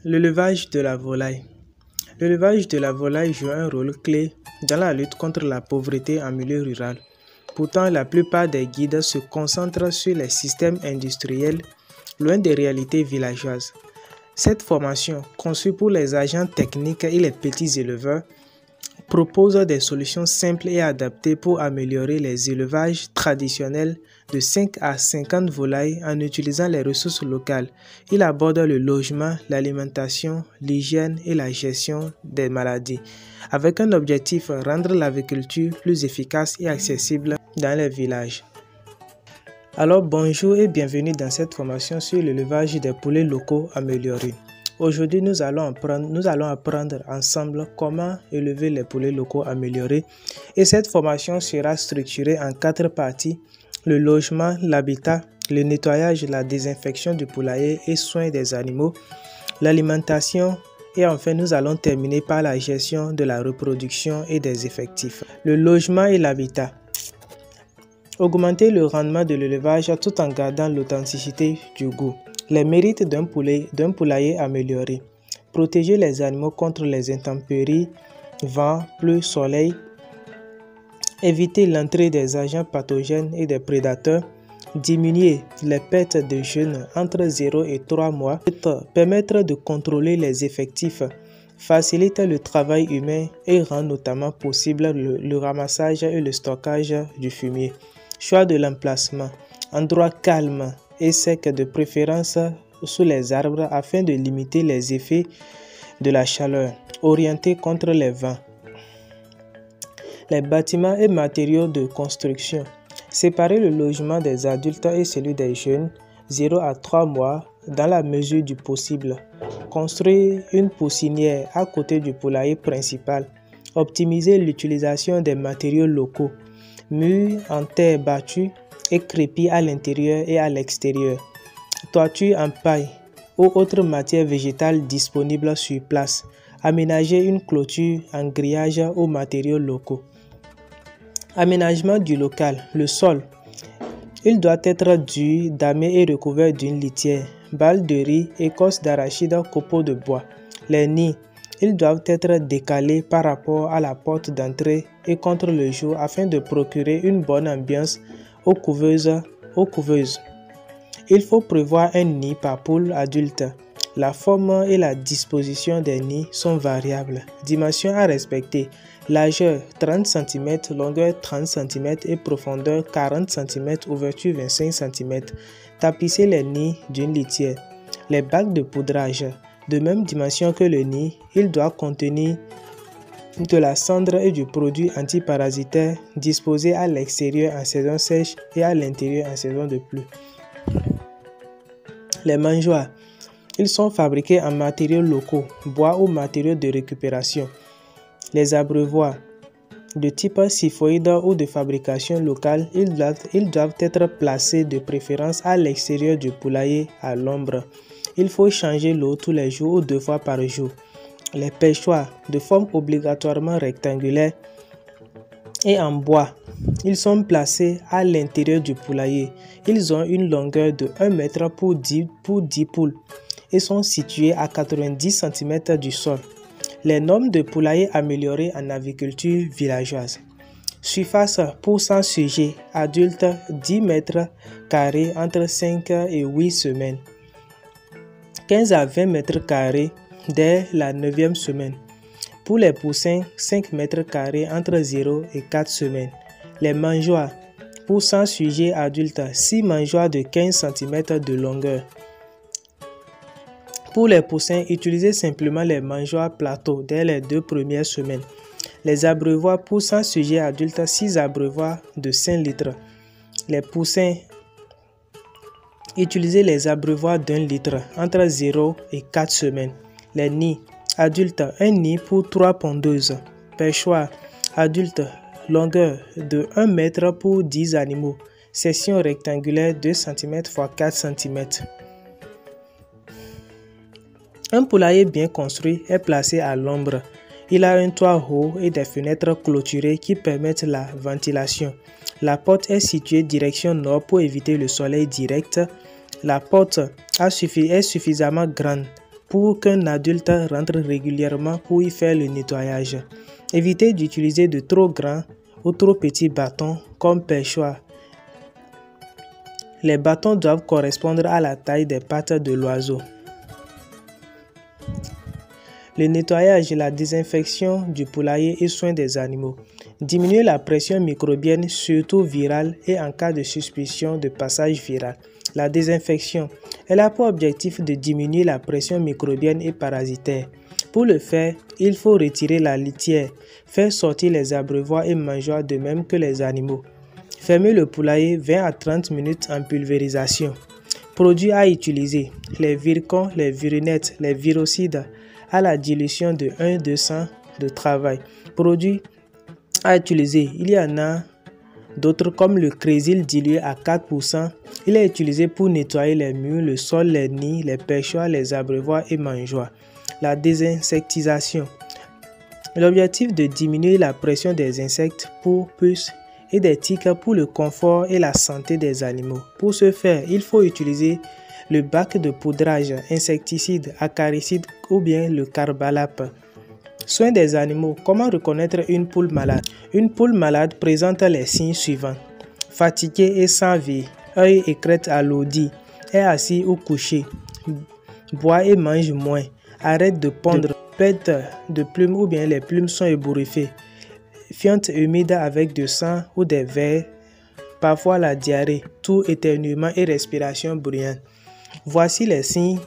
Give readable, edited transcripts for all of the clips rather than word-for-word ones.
L'élevage de la volaille. L'élevage de la volaille joue un rôle clé dans la lutte contre la pauvreté en milieu rural. Pourtant, la plupart des guides se concentrent sur les systèmes industriels, loin des réalités villageoises. Cette formation, conçue pour les agents techniques et les petits éleveurs, propose des solutions simples et adaptées pour améliorer les élevages traditionnels de 5 à 50 volailles en utilisant les ressources locales. Il aborde le logement, l'alimentation, l'hygiène et la gestion des maladies, avec un objectif: rendre l'agriculture plus efficace et accessible dans les villages. Alors bonjour et bienvenue dans cette formation sur l'élevage des poulets locaux améliorés. Aujourd'hui, nous allons apprendre ensemble comment élever les poulets locaux améliorés, et cette formation sera structurée en 4 parties: le logement, l'habitat, le nettoyage, la désinfection du poulailler et soins des animaux, l'alimentation, et enfin nous allons terminer par la gestion de la reproduction et des effectifs. Le logement et l'habitat. Augmenter le rendement de l'élevage tout en gardant l'authenticité du goût. Les mérites d'un poulailler amélioré. Protéger les animaux contre les intempéries, vent, pluie, soleil. Éviter l'entrée des agents pathogènes et des prédateurs. Diminuer les pertes de jeunes entre 0 et 3 mois. Permettre de contrôler les effectifs. Facilite le travail humain et rend notamment possible le ramassage et le stockage du fumier. Choix de l'emplacement. Endroit calme et sec, de préférence sous les arbres, afin de limiter les effets de la chaleur. Orienté contre les vents. Les bâtiments et matériaux de construction. Séparer le logement des adultes et celui des jeunes, 0 à 3 mois, dans la mesure du possible. Construire une poussinière à côté du poulailler principal. Optimiser l'utilisation des matériaux locaux. Murs en terre battue et crépis à l'intérieur et à l'extérieur. Toiture en paille ou autre matière végétale disponible sur place. Aménager une clôture en grillage aux matériaux locaux. Aménagement du local. Le sol. Il doit être dur, damé et recouvert d'une litière. Balles de riz, écorce d'arachide, copeaux de bois. Les nids. Ils doivent être décalés par rapport à la porte d'entrée et contre le jour afin de procurer une bonne ambiance aux couveuses. Il faut prévoir un nid par poule adulte. La forme et la disposition des nids sont variables. Dimensions à respecter. Largeur 30 cm, longueur 30 cm et profondeur 40 cm, ouverture 25 cm. Tapisser les nids d'une litière. Les bacs de poudrage. De même dimension que le nid, il doit contenir de la cendre et du produit antiparasitaire disposé à l'extérieur en saison sèche et à l'intérieur en saison de pluie. Les mangeoires. Ils sont fabriqués en matériaux locaux, bois ou matériaux de récupération. Les abreuvoirs. De type siphoïde ou de fabrication locale, ils doivent être placés de préférence à l'extérieur du poulailler à l'ombre. Il faut changer l'eau tous les jours ou 2 fois par jour. Les perchoirs, de forme obligatoirement rectangulaire et en bois. Ils sont placés à l'intérieur du poulailler. Ils ont une longueur de 1 mètre pour 10 poules et sont situés à 90 cm du sol. Les normes de poulailler améliorées en agriculture villageoise. Surface pour 100 sujets adultes 10 mètres carrés entre 5 et 8 semaines. 15 à 20 mètres carrés dès la 9e semaine. Pour les poussins, 5 mètres carrés entre 0 et 4 semaines. Les mangeoires. Pour 100 sujets adultes, 6 mangeoires de 15 cm de longueur. Pour les poussins, utilisez simplement les mangeoires plateaux dès les 2 premières semaines. Les abreuvoirs. Pour 100 sujets adultes, 6 abreuvoirs de 5 litres. Les poussins, utilisez les abreuvoirs d'1 litre entre 0 et 4 semaines. Les nids adultes, un nid pour 3 pondeuses. Perchoir adulte, longueur de 1 mètre pour 10 animaux. Section rectangulaire 2 cm x 4 cm. Un poulailler bien construit est placé à l'ombre. Il a un toit haut et des fenêtres clôturées qui permettent la ventilation. La porte est située direction nord pour éviter le soleil direct. La porte est suffisamment grande pour qu'un adulte rentre régulièrement pour y faire le nettoyage. Évitez d'utiliser de trop grands ou trop petits bâtons comme perchoir. Les bâtons doivent correspondre à la taille des pattes de l'oiseau. Le nettoyage et la désinfection du poulailler et soins des animaux. Diminuer la pression microbienne, surtout virale, et en cas de suspicion de passage viral. La désinfection. Elle a pour objectif de diminuer la pression microbienne et parasitaire. Pour le faire, il faut retirer la litière, faire sortir les abreuvoirs et mangeoires de même que les animaux. Fermer le poulailler 20 à 30 minutes en pulvérisation. Produits à utiliser. Les vircons, les virunettes, les virocides à la dilution de 1-200 de travail. Produits à utiliser. Il y en a d'autres comme le crésil dilué à 4%. Il est utilisé pour nettoyer les murs, le sol, les nids, les perchoirs, les abreuvoirs et mangeoires. La désinsectisation. L'objectif de diminuer la pression des insectes pour puces et des tiques pour le confort et la santé des animaux. Pour ce faire, il faut utiliser le bac de poudrage, insecticide, acaricide ou bien le carbalap. Soins des animaux. Comment reconnaître une poule malade? Une poule malade présente les signes suivants. Fatigué et sans vie, œil et crête alourdis, est assis ou couché, boit et mange moins, arrête de pondre, pète de plumes ou bien les plumes sont ébouriffées, fiente humide avec du sang ou des vers, parfois la diarrhée, toux, éternuement et respiration bruyante. Voici les signes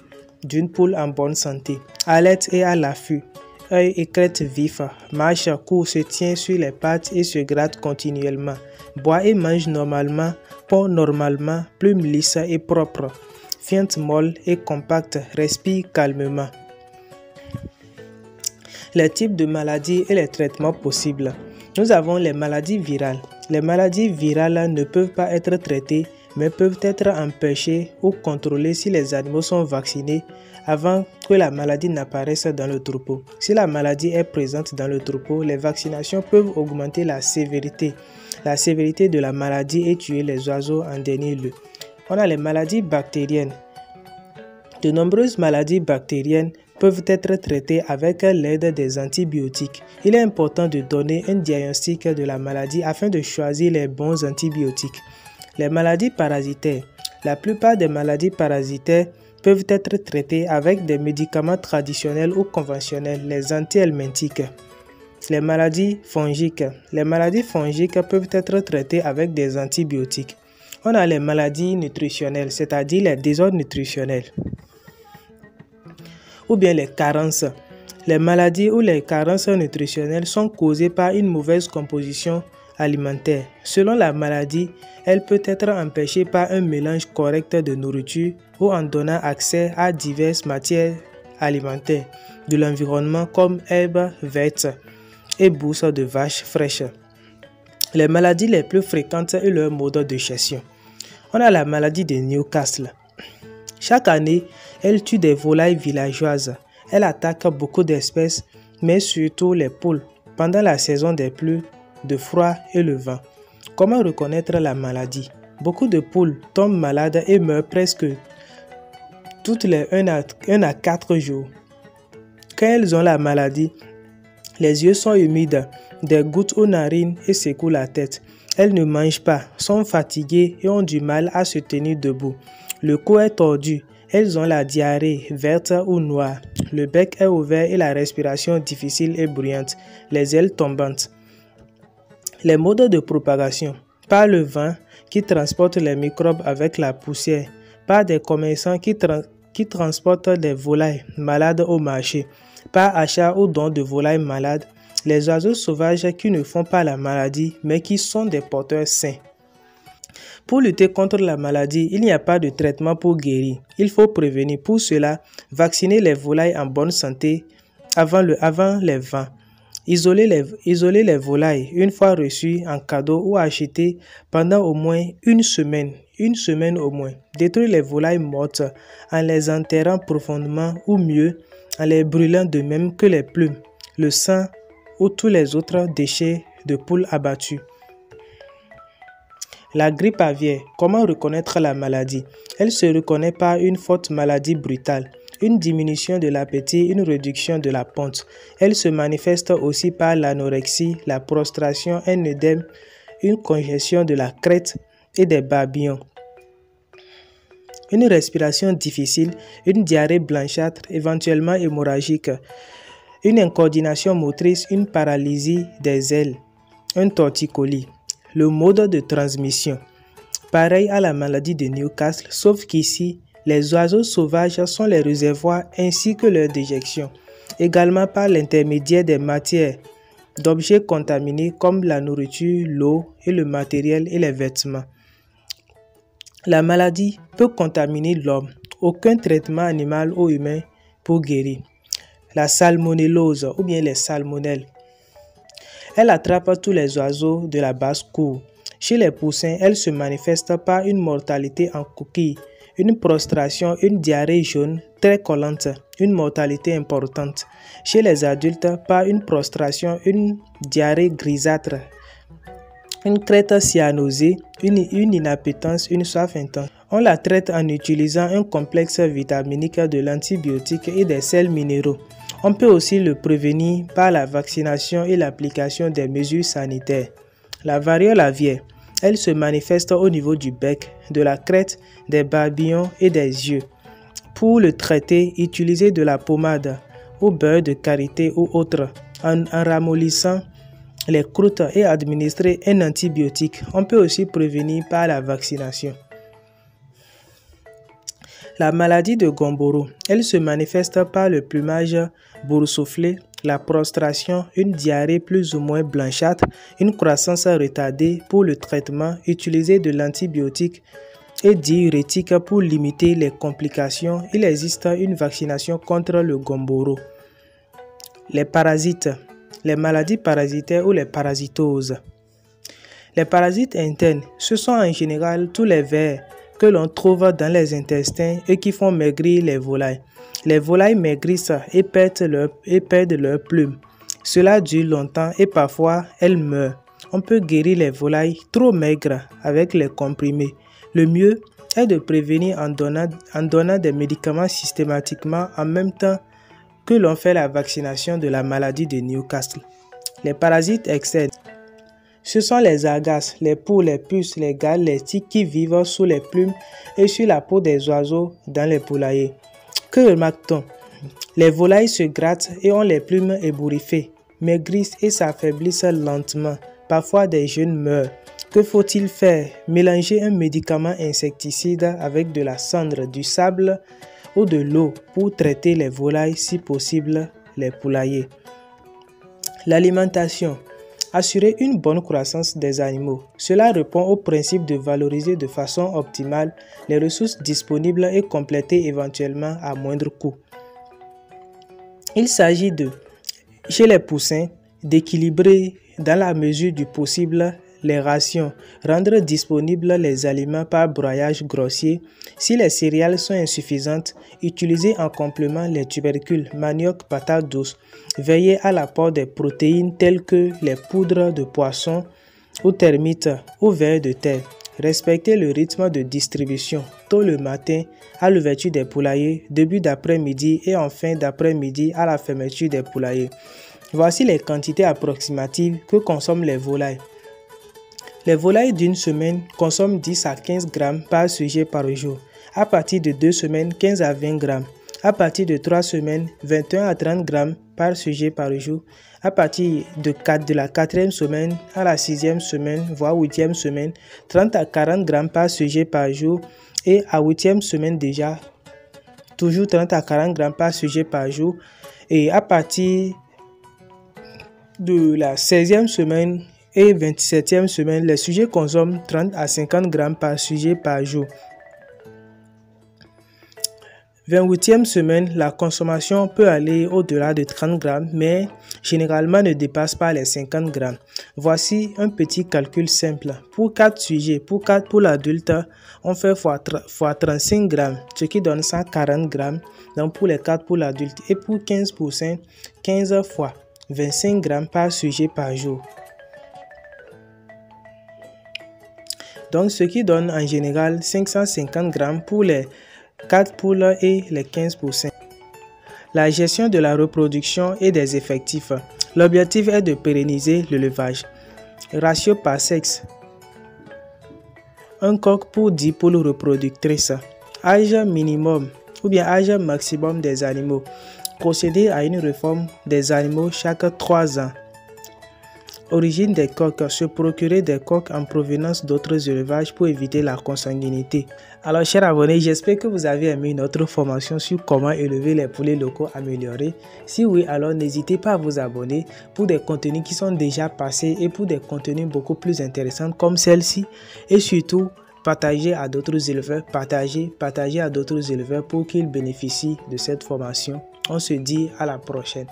d'une poule en bonne santé. Alerte et à l'affût. Œil et crête vifs. Marche, court, se tient sur les pattes et se gratte continuellement. Boit et mange normalement, pond normalement, plume lisse et propre. Fiente molle et compacte, respire calmement. Les types de maladies et les traitements possibles. Nous avons les maladies virales. Les maladies virales ne peuvent pas être traitées mais peuvent être empêchées ou contrôlées si les animaux sont vaccinés avant que la maladie n'apparaisse dans le troupeau. Si la maladie est présente dans le troupeau, les vaccinations peuvent augmenter la sévérité de la maladie et tuer les oiseaux en dernier lieu. On a les maladies bactériennes. De nombreuses maladies bactériennes peuvent être traitées avec l'aide des antibiotiques. Il est important de donner un diagnostic de la maladie afin de choisir les bons antibiotiques. Les maladies parasitaires. La plupart des maladies parasitaires peuvent être traitées avec des médicaments traditionnels ou conventionnels, les antihelminthiques. Les maladies fongiques. Les maladies fongiques peuvent être traitées avec des antibiotiques. On a les maladies nutritionnelles, c'est-à-dire les désordres nutritionnels. Ou bien les carences. Les maladies ou les carences nutritionnelles sont causées par une mauvaise composition alimentaire. Selon la maladie, elle peut être empêchée par un mélange correct de nourriture ou en donnant accès à diverses matières alimentaires de l'environnement comme herbes vertes et bousses de vaches fraîches. Les maladies les plus fréquentes et leur mode de gestion. On a la maladie de Newcastle. Chaque année, elle tue des volailles villageoises. Elle attaque beaucoup d'espèces, mais surtout les poules, pendant la saison des pluies, de froid et le vent. Comment reconnaître la maladie? Beaucoup de poules tombent malades et meurent presque toutes les 1 à 4 jours. Quand elles ont la maladie, les yeux sont humides, des gouttes aux narines et secouent la tête. Elles ne mangent pas, sont fatiguées et ont du mal à se tenir debout. Le cou est tordu, elles ont la diarrhée verte ou noire. Le bec est ouvert et la respiration difficile et bruyante, les ailes tombantes. Les modes de propagation. Par le vent qui transporte les microbes avec la poussière. Par des commerçants qui transportent des volailles malades au marché. Par achat ou don de volailles malades. Les oiseaux sauvages qui ne font pas la maladie mais qui sont des porteurs sains. Pour lutter contre la maladie, il n'y a pas de traitement pour guérir. Il faut prévenir. Pour cela, vacciner les volailles en bonne santé avant les vents. Isoler les volailles une fois reçues en cadeau ou achetées pendant au moins une semaine au moins. Détruire les volailles mortes en les enterrant profondément ou mieux en les brûlant de même que les plumes, le sang ou tous les autres déchets de poules abattues. La grippe aviaire. Comment reconnaître la maladie? Elle se reconnaît par une forte maladie brutale, une diminution de l'appétit, une réduction de la pente. Elle se manifeste aussi par l'anorexie, la prostration, un œdème, une congestion de la crête et des babillons. Une respiration difficile, une diarrhée blanchâtre, éventuellement hémorragique, une incoordination motrice, une paralysie des ailes, un torticolis. Le mode de transmission. Pareil à la maladie de Newcastle, sauf qu'ici, les oiseaux sauvages sont les réservoirs ainsi que leur déjection, également par l'intermédiaire des matières d'objets contaminés comme la nourriture, l'eau et le matériel et les vêtements. La maladie peut contaminer l'homme. Aucun traitement animal ou humain pour guérir. La salmonellose ou bien les salmonelles. Elle attrape tous les oiseaux de la basse-cour. Chez les poussins, elle se manifeste par une mortalité en coquille, une prostration, une diarrhée jaune très collante, une mortalité importante. Chez les adultes, par une prostration, une diarrhée grisâtre, une crête cyanosée, une inappétence, une soif intense. On la traite en utilisant un complexe vitaminique de l'antibiotique et des sels minéraux. On peut aussi le prévenir par la vaccination et l'application des mesures sanitaires. La variole aviaire, elle se manifeste au niveau du bec, de la crête, des babillons et des yeux. Pour le traiter, utilisez de la pommade au beurre de karité ou autre en ramollissant les croûtes et administrer un antibiotique. On peut aussi prévenir par la vaccination. La maladie de Gumboro, elle se manifeste par le plumage boursouflé, la prostration, une diarrhée plus ou moins blanchâtre, une croissance retardée. Pour le traitement, utilisez de l'antibiotique et diurétique pour limiter les complications. Il existe une vaccination contre le Gumboro. Les parasites. Les maladies parasitaires ou les parasitoses. Les parasites internes, ce sont en général tous les vers que l'on trouve dans les intestins et qui font maigrir les volailles. Les volailles maigrissent et perdent leurs plumes. Cela dure longtemps et parfois elles meurent. On peut guérir les volailles trop maigres avec les comprimés. Le mieux est de prévenir en donnant des médicaments systématiquement en même temps que l'on fait la vaccination de la maladie de Newcastle. Les parasites externes. Ce sont les agaces, les poules, les puces, les gales, les tiques qui vivent sous les plumes et sur la peau des oiseaux dans les poulaillers. Que remarque-t-on? Les volailles se grattent et ont les plumes ébouriffées, maigrissent et s'affaiblissent lentement. Parfois des jeunes meurent. Que faut-il faire? Mélanger un médicament insecticide avec de la cendre, du sable ou de l'eau pour traiter les volailles, si possible les poulaillers. L'alimentation. Assurer une bonne croissance des animaux. Cela répond au principe de valoriser de façon optimale les ressources disponibles et compléter éventuellement à moindre coût. Il s'agit chez les poussins, d'équilibrer dans la mesure du possible les rations, rendre disponibles les aliments par broyage grossier. Si les céréales sont insuffisantes, utilisez en complément les tubercules, manioc, patates douces. Veillez à l'apport des protéines telles que les poudres de poisson ou termites ou vers de terre. Respectez le rythme de distribution, tôt le matin à l'ouverture des poulaillers, début d'après-midi et en fin d'après-midi à la fermeture des poulaillers. Voici les quantités approximatives que consomment les volailles. Les volailles d'une semaine consomment 10 à 15 grammes par sujet par jour. À partir de 2 semaines, 15 à 20 grammes. À partir de 3 semaines, 21 à 30 grammes par sujet par jour. À partir de la 4e semaine à la 6e semaine, voire 8e semaine, 30 à 40 grammes par sujet par jour. Et à 8e semaine déjà, toujours 30 à 40 grammes par sujet par jour. Et à partir de la 16e semaine et 27e semaine, les sujets consomment 30 à 50 grammes par sujet par jour. 28e semaine, la consommation peut aller au-delà de 30 grammes, mais généralement ne dépasse pas les 50 grammes. Voici un petit calcul simple. Pour 4 sujets, pour l'adulte, on fait fois 35 grammes, ce qui donne 140 grammes. Donc pour les 4 pour l'adulte. Et pour 15%, 15 fois 25 grammes par sujet par jour. Donc ce qui donne en général 550 grammes pour les 4 poules et les 15%. La gestion de la reproduction et des effectifs. L'objectif est de pérenniser l'élevage. Ratio par sexe. Un coq pour 10 poules reproductrices. Âge minimum ou bien âge maximum des animaux. Procéder à une réforme des animaux chaque 3 ans. Origine des coqs, se procurer des coqs en provenance d'autres élevages pour éviter la consanguinité. Alors chers abonnés, j'espère que vous avez aimé notre formation sur comment élever les poulets locaux améliorés. Si oui, alors n'hésitez pas à vous abonner pour des contenus qui sont déjà passés et pour des contenus beaucoup plus intéressants comme celle-ci. Et surtout, partagez à d'autres éleveurs, partagez à d'autres éleveurs pour qu'ils bénéficient de cette formation. On se dit à la prochaine.